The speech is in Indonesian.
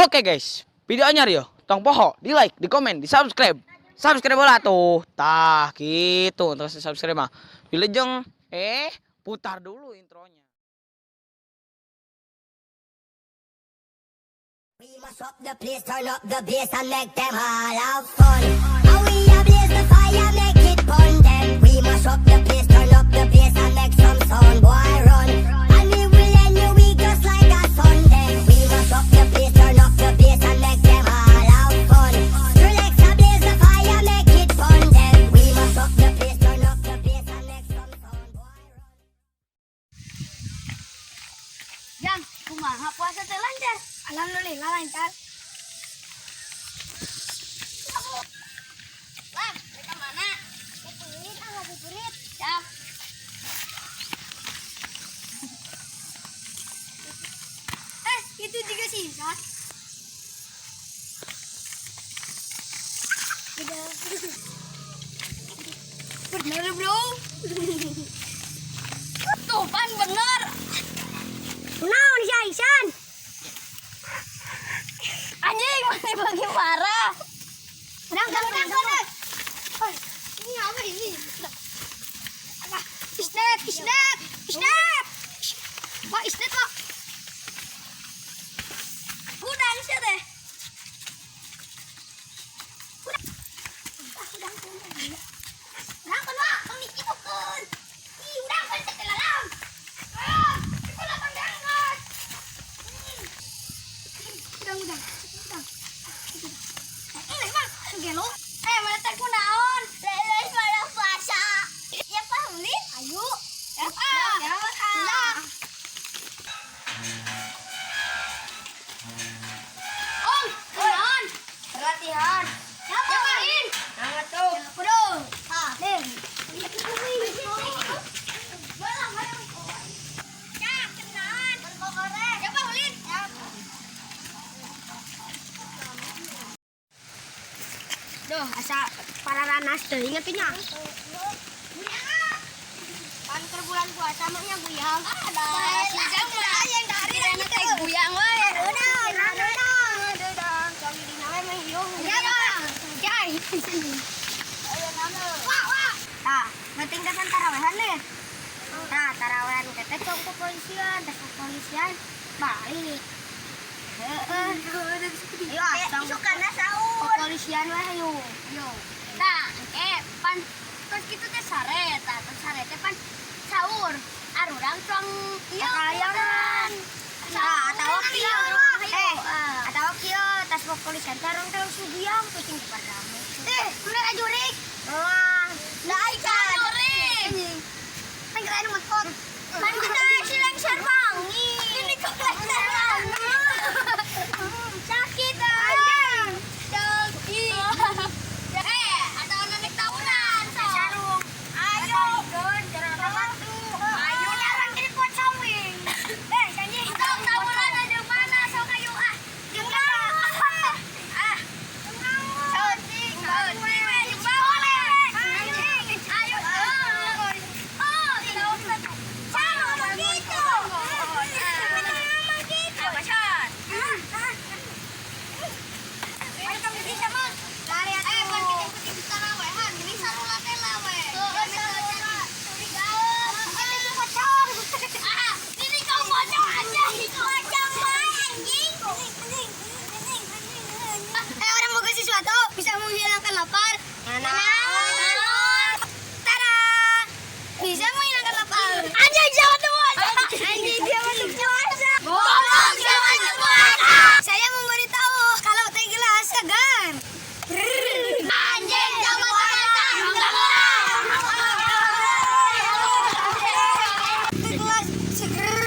Oke guys, videonya Rio, tong poho, di like, di komen, di subscribe. Subscribe bola tuh. Tah gitu untuk subscribe mah. Wilujeng putar dulu intronya. We must rock the place, turn up the bass and make them all have fun. And we blaze the fire, make it fun. Then we must rock the place, turn up the bass and make some sound, boy run. And it will end your week just like a Sunday. We must rock the place, turn up the bass and make them all have fun. Relax and blaze the fire, make it fun. Then we must rock the place, turn up the bass and make some sound, boy run. Jam, kumaha puasa teh lancar? Alhamdulillah lancar. Bang, mereka mana? Kepurit, lagi purit. Siap. Itu juga sisa. Bener bro. Tuh pan bener. Naon si Aisan? Anjing, masih bagi marah. Menang. Ini apa ini? Apa? Isnet. Wah, isnet kok. Udah isnet deh. Udah kan, Pak. Bang Niki tukeun. Udah kan cek dalam. Itu lapang diangkat. Udah. Gelo. Mana teh kunaon? Leuleus malah puasa. Ya paham nih? Ayo. Ya. Om, kunaon? Latihan. Yapain? Nama tuh. Bro. Nih. Duh, asa para ranas deh, ingetnya. Kan ke bulan puasa maknya guyang. Ada. Sejam lah yang dari teh guyang we. Udah. Kami di nama mah hiung. Ya, Bang. Jai. Ayo nama. Wah. Tah, penting kan tarawehan nih. Nah, tarawehan kita cong kepolisian, balik. Ayo asang sukana sahur kepolisian lah yuk. Nah pan terus gitu teh saret pan sahur arurang cong kalian atau kieu tas kepolisian tarong teh sugiang kucing dipadame bener ajurik lah ikan jurik kan kita ini motor kan kita sileng sarbangi ini kok sarbangi sakit ah sakit atau naik tawuran sarung ayo jangan bantu ayo orang jadi kuat sawing janji tawuran ada mana sok ayo bisa menghilangkan lapar. Tada! Bisa menghilangkan lapar. Anjing jangan puasa. Anjing dia masuk puasa. Bolong jangan puasa. Saya memberitahu kalau teh gelas segar. Anjing jangan puasa. Teh gelas segar.